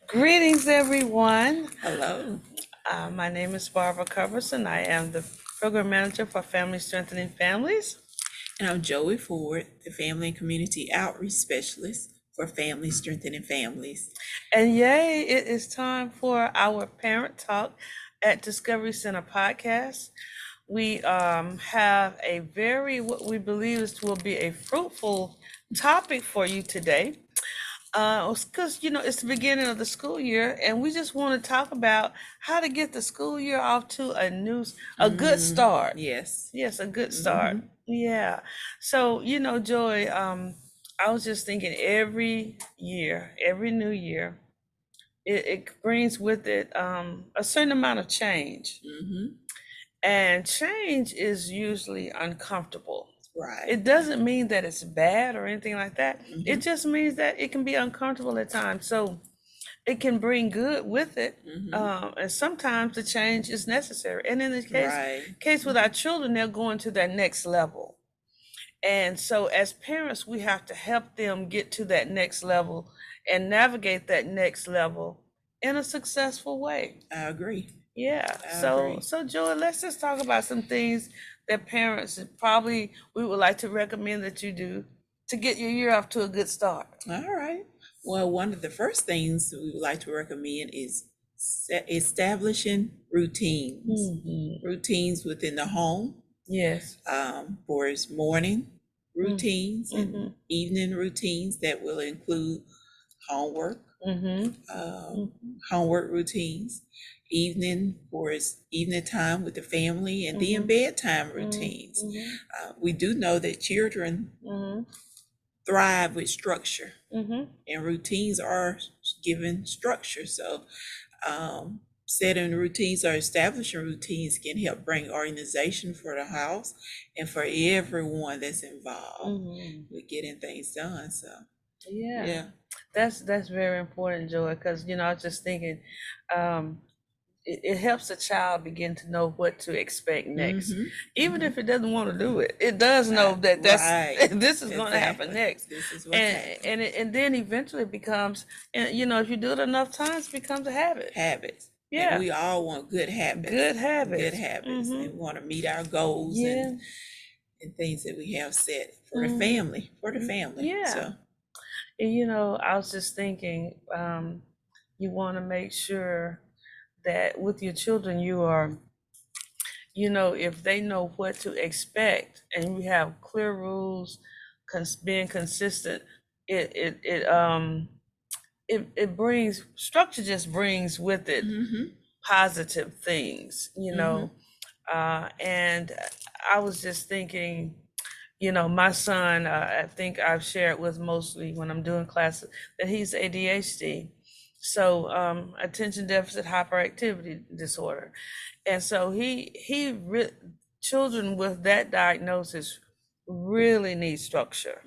Greetings, everyone. Hello. My name is Barbara Coverson. I am the Program Manager for Family Strengthening Families. And I'm Joey Ford, the Family and Community Outreach Specialist for Family Strengthening Families. And yay, it is time for our Parent Talk at Discovery Center podcast. We have a what we believe will be a fruitful topic for you today. Because it's the beginning of the school year, and we just want to talk about how to get the school year off to a good start. Yes. Yes, a good start. Yeah. So Joy, I was just thinking every year, every new year, it brings with it a certain amount of change, and change is usually uncomfortable. Right. It doesn't mean that it's bad or anything like that. It just means that it can be uncomfortable at times. So it can bring good with it. And sometimes the change is necessary. And in the case with our children, they're going to their next level. And so as parents, we have to help them get to that next level and navigate that next level in a successful way. I agree. Yeah. I So agree. so Joy, let's just talk about some things that parents probably we would like to recommend that you do to get your year off to a good start. All right. Well, one of the first things we would like to recommend is establishing routines. Routines within the home. Yes. For its morning routines and evening routines that will include homework, homework routines, evening for its evening time with the family, and then bedtime routines. We do know that children thrive with structure, and routines are given structure. So setting routines or establishing routines can help bring organization for the house and for everyone that's involved with getting things done. So yeah. That's very important, Joy, because I was just thinking it helps a child begin to know what to expect next. Even if it doesn't want to do it, it does know that this is going to happen next. This is what's happening. And then eventually it becomes, and if you do it enough times, it becomes a habit. Habits. Yeah. And we all want good habits. Good habits. Good habits. And we want to meet our goals and things that we have set for the family. For the family. Yeah. So. And I was just thinking, you want to make sure that with your children, you are, if they know what to expect and you have clear rules, being consistent, it brings structure, just brings with it positive things, and I was just thinking, my son, I think I've shared with mostly when I'm doing classes that he's ADHD. So attention deficit hyperactivity disorder. And so children with that diagnosis really need structure.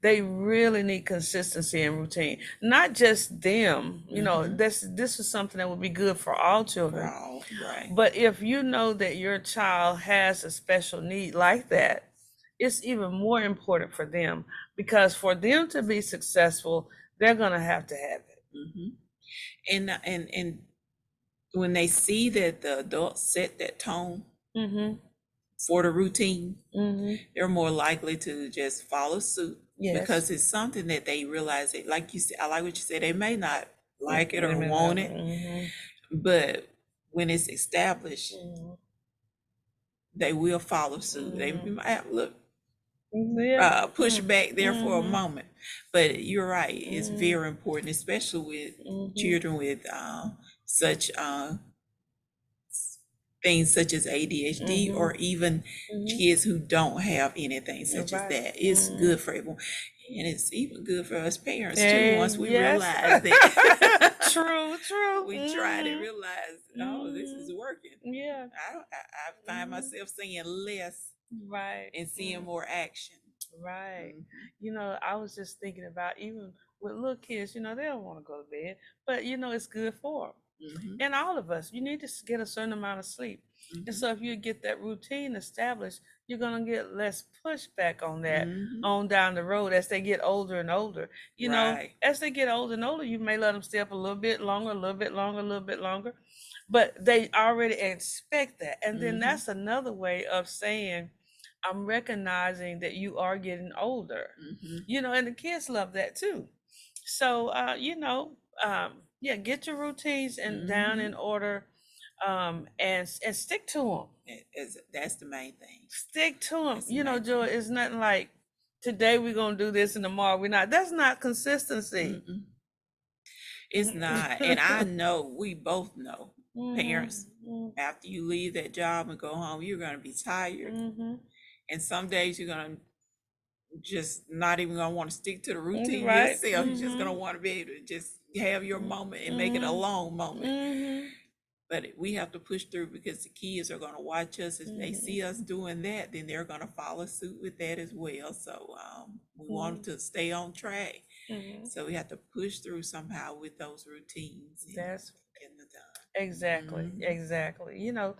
They really need consistency and routine. Not just them, this is something that would be good for all children. Right. But if you know that your child has a special need like that, it's even more important for them, because for them to be successful, they're going to have it. And when they see that the adults set that tone for the routine, they're more likely to just follow suit. Yes. Because it's something that they realize that, like you said, I like what you said, they may not like it or want it, but when it's established, they will follow suit. They might push back there for a moment, but you're right, it's very important, especially with children with such things such as ADHD or even kids who don't have anything such as that. It's good for everyone, and it's even good for us parents too, once we realize that. True. We try to realize, oh, this is working. Yeah. I find myself saying less and seeing more action. Right. I was just thinking about, even with little kids, they don't want to go to bed, but it's good for them. And all of us, you need to get a certain amount of sleep. And so if you get that routine established, you're gonna get less pushback on that Mhm. on down the road as they get older and older. You know, Right. as they get older and older, you may let them stay up a little bit longer, a little bit longer, a little bit longer, but they already expect that. And then Mhm. that's another way of saying, I'm recognizing that you are getting older. Mhm. You know, and the kids love that too. So, you know, yeah, get your routines and down in Mhm. order, and stick to them. That's the main thing. Stick to them. That's the You know, main Joy, thing. it's nothing like today we're gonna do this and tomorrow we're not. That's not consistency. Mm-mm. It's not. And I know, we both know, parents, Mm-hmm. after you leave that job and go home, you're gonna be tired. Mm-hmm. And some days you're gonna just not even gonna want to stick to the routine Right. yourself. You're just gonna Mm-hmm. want to be able to just have your moment and make it a Mm-hmm. long moment. Mm-hmm. But we have to push through because the kids are going to watch us. If they see us doing that, then they're going to follow suit with that as well. So we want to stay on track. Mm-hmm. So we have to push through somehow with those routines and That's getting it done. exactly, Mhm. exactly. You know,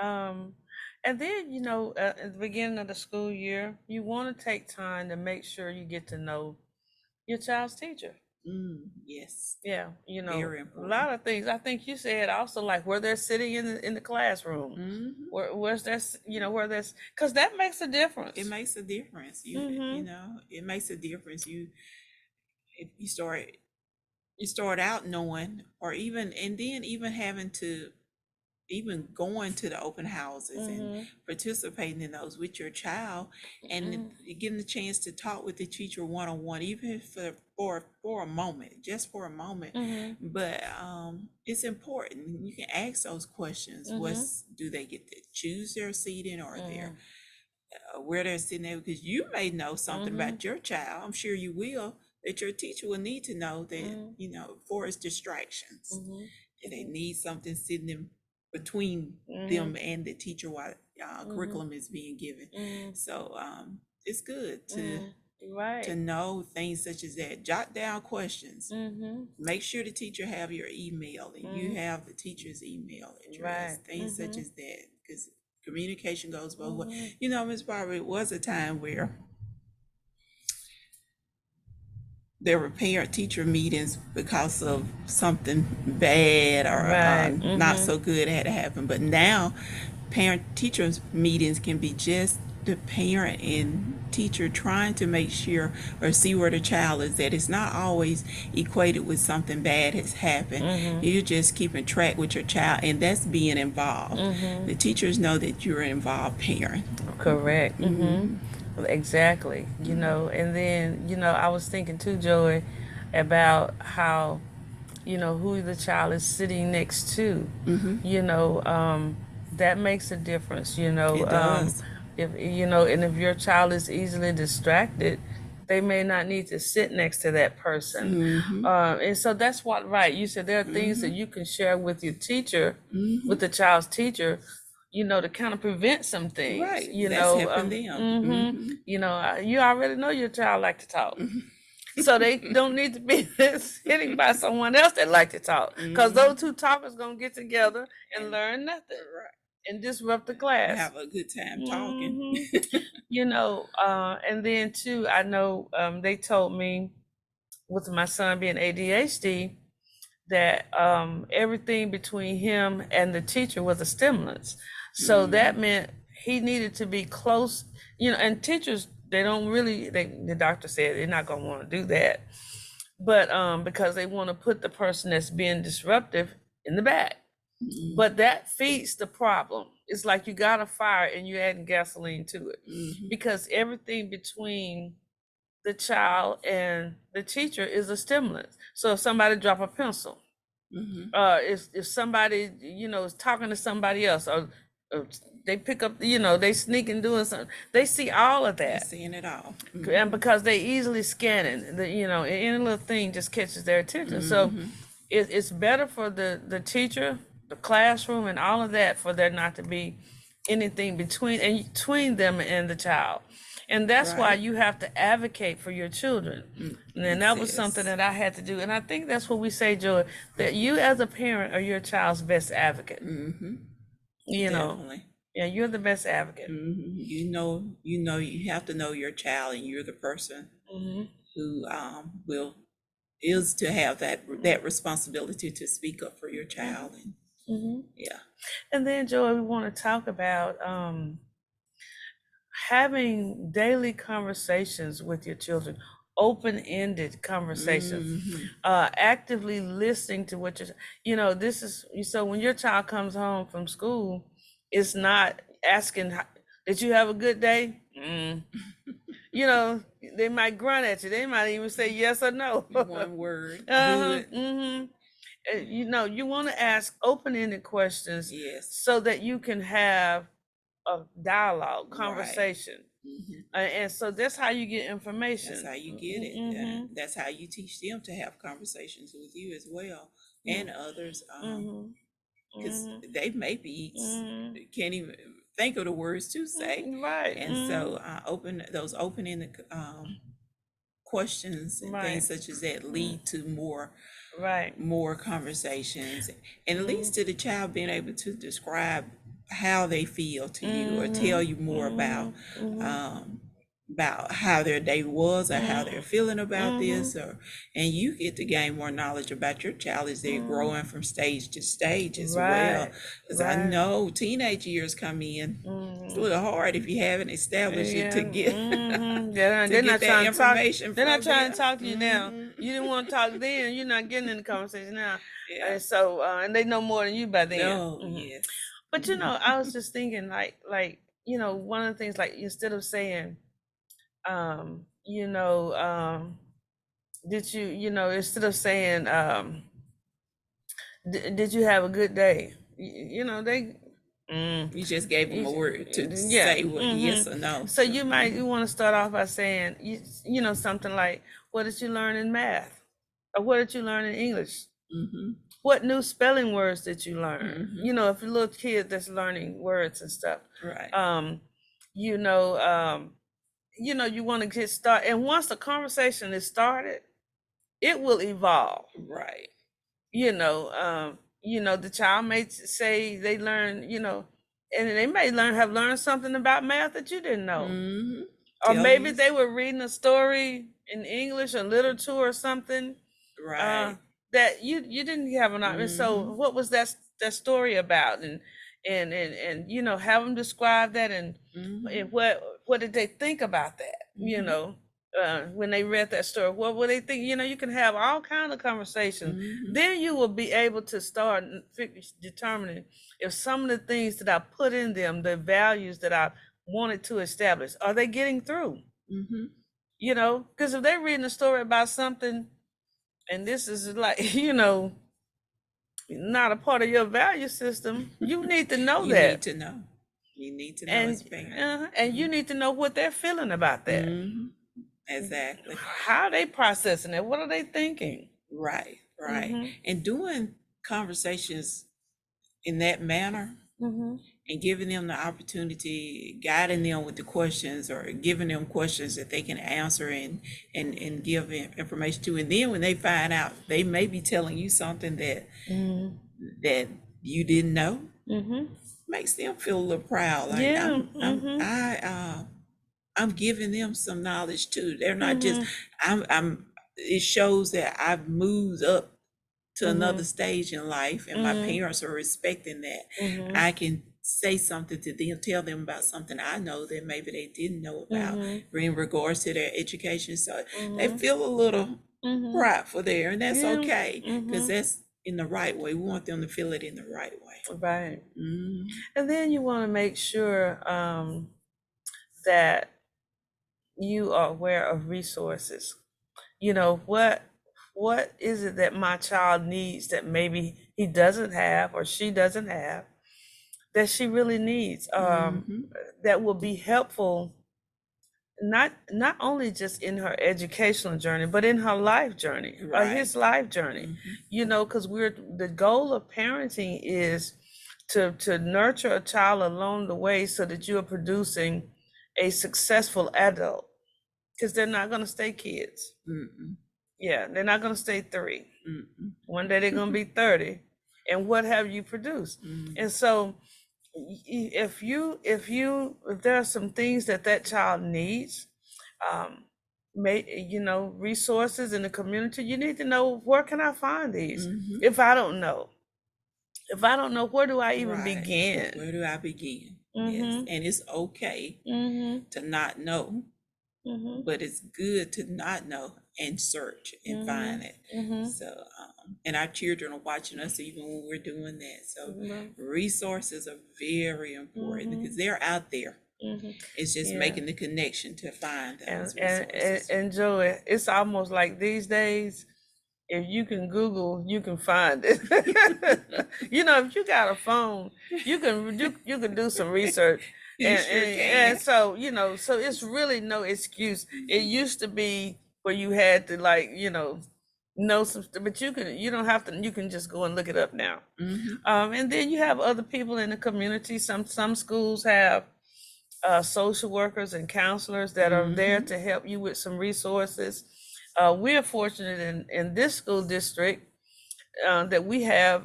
um, and then, you know, at the beginning of the school year, you want to take time to make sure you get to know your child's teacher. Yes, Yeah, you know, very a important. lot of things. I think you said also like where they're sitting in the classroom, Hmm. where's that, you know, where that's because that makes a It difference. makes a difference. You Mm-hmm. know, it makes a difference. If you start out knowing, or even, and then even having to, even going to the open houses and Mm-hmm. participating in those with your child, and getting the chance to talk with the teacher one-on-one, even for a moment, just for a moment. Mm-hmm. But it's important. You can ask those questions. Mm-hmm. Do they get to choose their seating, or Mm-hmm. their where they're sitting there? Because you may know something Mm-hmm. about your child. I'm sure you will, that your teacher will need to know, that Mm-hmm. for its distractions, Mm-hmm. and they need something sitting in between Mm-hmm. them and the teacher while Mm-hmm. curriculum is being given. Mm-hmm. So it's good Mm-hmm. to Right. know things such as that. Jot down questions. Mm-hmm. Make sure the teacher have your email and you Mm-hmm. have the teacher's email address. Right. Things such Mm-hmm. as that, because communication goes both ways. Mm-hmm. Miss Barbara, it was a time where there were parent teacher meetings because of something bad or Right. not Mm-hmm. so good had to happen. But now, parent teachers meetings can be just the parent and teacher trying to make sure or see where the child is at. It's not always equated with something bad has happened. Mm-hmm. You're just keeping track with your child, and that's being involved. Mm-hmm. The teachers know that you're an involved parent. Correct. Mm-hmm. Exactly. You know, and then, you know, I was thinking too, Joey, about how, you know, who the child is sitting next to. You know, that makes a difference, you know. It does. If you know, and if your child is easily distracted, they may not need to sit next to that person. And so that's what, right, you said there are things that you can share with your teacher, with the child's teacher, you know, to kind of prevent some things, Right. you That's know. helping them. You know, you already know your child like to talk. So they don't need to be sitting by someone else that like to talk, because those two talkers gonna get together and And learn nothing right, and disrupt the class. have a good time talking. You know, and then too, I know they told me with my son being ADHD that everything between him and the teacher was a stimulus. So that meant he needed to be close, you know, and teachers, they don't really, the doctor said they're not going to want to do that. But because they want to put the person that's being disruptive in the back. But that feeds the problem. It's like you got a fire and you're adding gasoline to it, because everything between the child and the teacher is a stimulus. So if somebody drop a pencil, if somebody, you know, is talking to somebody else, or they pick up, you know, they sneak and doing something, they see all of They're that. seeing it all. And because they easily scanning, you know, any little thing just catches their attention. So it's better for the teacher, the classroom, and all of that, for there not to be anything between them and the child. And that's why Right. you have to advocate for your children. And that was something Yes. that I had to do. And I think that's what we say, Joy, that you as a parent are your child's best advocate. you know. Definitely. Yeah, you're the best advocate. You have to know your child, and you're the person who is to have that responsibility to speak up for your child. And yeah. And then, Joy, we want to talk about having daily conversations with your children, open-ended conversations, actively listening to what this is. So when your child comes home from school, it's not asking, did you have a good day? They might grunt at you. They might even say yes or no. One word. Good. You want to ask open-ended questions, Yes. so that you can have a dialogue, conversation. And so that's how you get information. That's how you get it. That's how you teach them to have conversations with you as well, and others. Because they maybe can't even think of the words to say. Right. And so open-ended questions and things such as that lead to more conversations, and it leads to the child being able to describe how they feel to you, or tell you more about how their day was, or how they're feeling about this, and you get to gain more knowledge about your child as they're growing from stage to stage as well. Because I know teenage years come in, it's a little hard if you haven't established it to get they're not that information. They're not trying to talk to you now. You didn't want to talk then. You're not getting in the conversation now. Yeah. And so and they know more than you by then. Oh, yes. But I was just thinking, like one of the things, like, instead of saying, did you, instead of saying, did you have a good day? They. You just gave them a word to say yes or no. So you want to start off by saying, something like, what did you learn in math? Or what did you learn in English? What new spelling words did you learn? If you're a little kid that's learning words and stuff. Right. You want to get started. And once the conversation is started, it will evolve. Right. The child may say they learn, and they may have learned something about math that you didn't know. Or maybe they were reading a story in English or literature or something. Right. That you didn't have an option. So what was that story about? And have them describe that, and what did they think about that? When they read that story, what would they think? You can have all kinds of conversations. Then you will be able to start determining if some of the things that I put in them, the values that I wanted to establish, are they getting through? Because if they're reading a story about something, and this is like, not a part of your value system, you need to know You that. need to know. You need to know as a parent. And you need to know what they're feeling about that. Exactly. How are they processing it? What are they thinking? Right. And doing conversations in that manner, and giving them the opportunity, guiding them with the questions, or giving them questions that they can answer and give information to. And then when they find out, they may be telling you something that you didn't know, makes them feel a little proud. Like, I'm giving them some knowledge too. They're not just, it shows that I've moved up to another stage in life, and my parents are respecting that. I can say something to them, tell them about something I know that maybe they didn't know about in regards to their education. So they feel a little prideful there, and that's okay, because that's in the right way. We want them to feel it in the right way. Right. And then you want to make sure that you are aware of resources. What is it that my child needs that maybe he doesn't have, or she doesn't have, that she really needs, that will be helpful, not only just in her educational journey, but in her life journey, or his life journey. Because the goal of parenting is to nurture a child along the way, so that you are producing a successful adult. Because they're not going to stay kids. Yeah, they're not going to stay 3. One day they're going to be 30. And what have you produced? And so if there are some things that child needs, um, resources in the community, you need to know, where can I find these? Mhm. If I don't know, where do I even Right. begin? Where do I begin? Yes. Mm-hmm. And it's okay Mm-hmm. to not know, Mm-hmm. but it's good to not know and search and find it. Mm-hmm. So, and our children are watching us even when we're doing that. So, Mm-hmm. resources are very important because they're out there. Mm-hmm. It's just Yeah. making the connection to find those And resources. Joey, it's almost like these days, if you can Google, you can find it. If you got a phone, you can do some research. You sure can. And so, so it's really no excuse. It used to be where you had to, like, know some, but you don't have to, you can just go and look it up now. Mhm. And then you have other people in the community. Some schools have social workers and counselors that are there to help you with some resources. We're fortunate in this school district that we have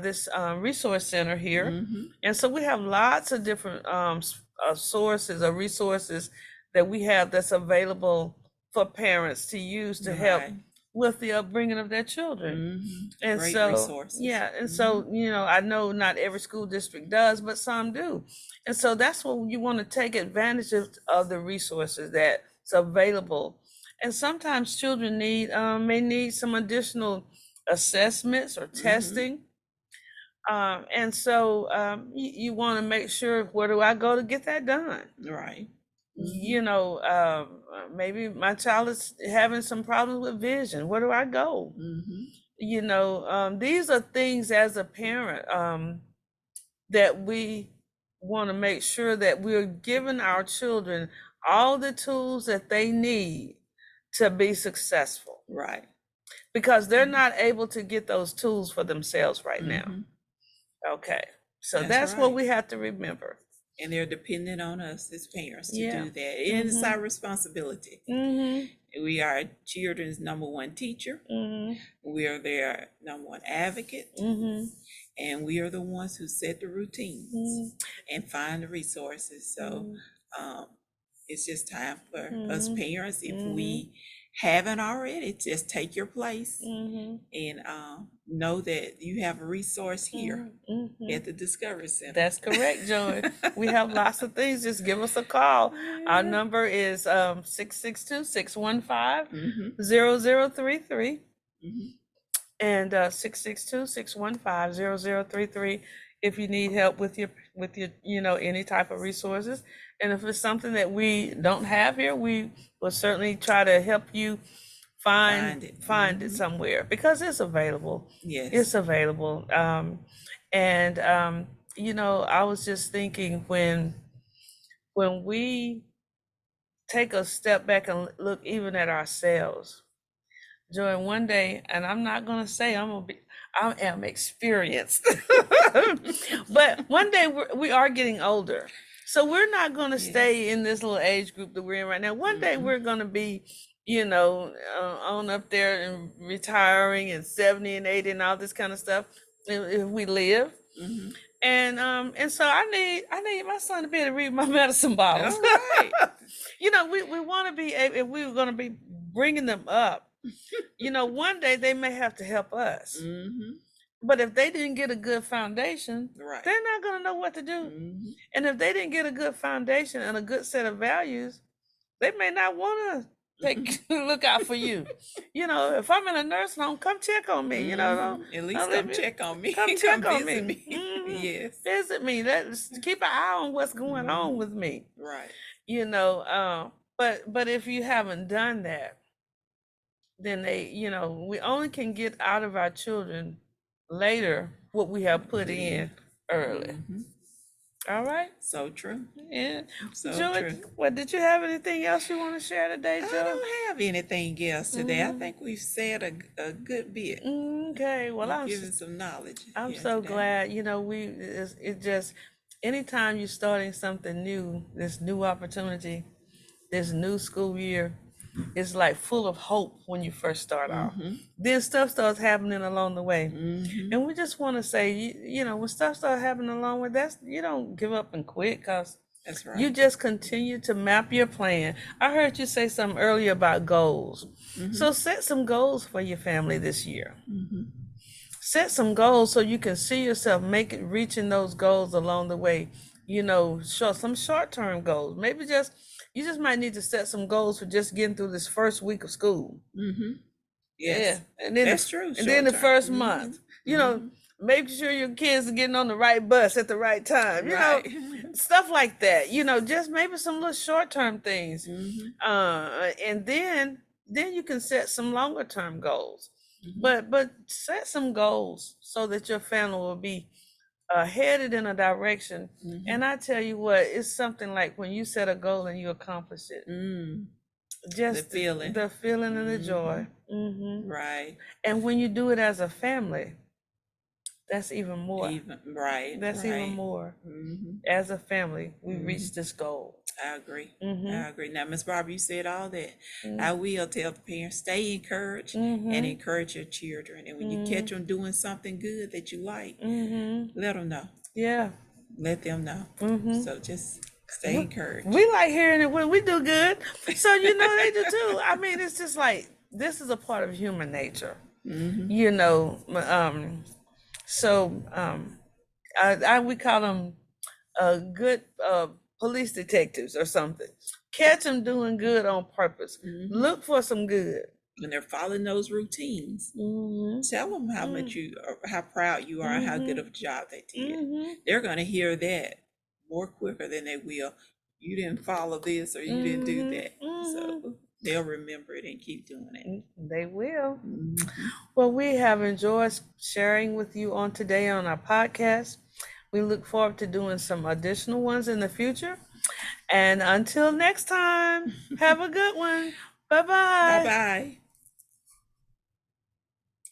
this resource center here. Mhm. And so we have lots of different sources or resources that we have that's available for parents to use to help Right. with the upbringing of their children. Mhm. And Great so, resources. yeah, and so, I know not every school district does, but some do. And so that's what you want to take advantage of the resources that's available. And sometimes children may need some additional assessments or testing. And so you want to make sure, where do I go to get that done? Right. Maybe my child is having some problems with vision. Where do I go? These are things as a parent that we want to make sure that we're giving our children all the tools that they need to be successful, Right. because they're not able to get those tools for themselves right now. Okay, so that's what right. we have to remember. And they're dependent on us as parents to Yeah. do that. And it's our responsibility. We are our children's number one teacher. We are their number one advocate. And we are the ones who set the routines and find the resources. So it's just time for us parents, if we haven't already, just take your place and know that you have a resource here at the Discovery Center. That's correct, Joy. We have lots of things. Just give us a call. Our number is 662-615-0033. And 662-615-0033 if you need help with your any type of resources. And if it's something that we don't have here, we will certainly try to help you find it somewhere, because it's available. Yes. It's available. I was just thinking, when we take a step back and look even at ourselves, Joy, one day, and I'm not gonna say I am experienced, but one day we are getting older, so we're not gonna stay in this little age group that we're in right now. One day we're gonna be, on up there and retiring, and 70 and 80 and all this kind of stuff, if we live. And so I need my son to be able to read my medicine bottles. All right. We want to be able, if we were going to be bringing them up, one day they may have to help us. But if they didn't get a good foundation, Right. they're not going to know what to do. And if they didn't get a good foundation and a good set of values, they may not want to look out for you. If I'm in a nursing home, come check on me. At least come check on me. Come check on visit me. Yes. Visit me. Let's keep an eye on what's going on with me. Right. But if you haven't done that, then we only can get out of our children later what we have put in early. All right. So true. Yeah. So Joy, true. What, did you have anything else you want to share today, Joy? I don't have anything else today. I think we've said a good bit. Okay. Well, I'm given some knowledge. I'm here so today. glad. It just, anytime you're starting something new, this new opportunity, this new school year, is like full of hope when you first start off. Mhm. Then stuff starts happening along the way. Mhm. And we just want to say, you know, when stuff starts happening along with that, you don't give up and quit, because That's you right. just continue to map your plan. I heard you say something earlier about goals. So Mhm. set some goals for your family this year. Mhm. Set some goals so you can see yourself reaching those goals along the way. You know, some short-term goals. Maybe you just might need to set some goals for just getting through this first week of school. Mhm. Yeah, Yes. and then That's true. the Short term. first month, Mhm. you know, Mhm. making sure your kids are getting on the right bus at the right time, you know, Right. stuff like that. You know, just maybe some little short term things, Mhm. and then you can set some longer term goals. Mhm. But set some goals so that your family will be headed in a direction. Mhm. And I tell you what, it's something like when you set a goal and you accomplish it, Mm. The just feeling. the feeling and the joy. Mhm. Right. And when you do it as a family, that's even more. Even right. That's even Right. more. Mhm. As a family, we Mhm. reached this goal. I agree. Mm-hmm. I agree. Now, Miss Barbara, you said all that. Mm-hmm. I will tell the parents, stay encouraged and Mm-hmm. encourage your children. And when you catch Mm-hmm. them doing something good that you like, Mm-hmm. let them know. Yeah. Let them know. Mm-hmm. So just stay encouraged. We like hearing it when we do good. So you know they do too. I mean, it's just like this is a part of human nature. Mm-hmm. You know, so we call them good police detectives or something. Catch them doing good on purpose. Mm-hmm. Look for some good. When they're following those routines, Mm-hmm. tell them how much how proud you are, and how good of a job they did. Mm-hmm. They're going to hear that more quicker than they will. You didn't follow this or you didn't do that. So they'll remember it and keep doing it. They will. Mm-hmm. Well, we have enjoyed sharing with you on today on our podcast. We look forward to doing some additional ones in the future. And until next time, have a good one. Bye-bye. Bye-bye.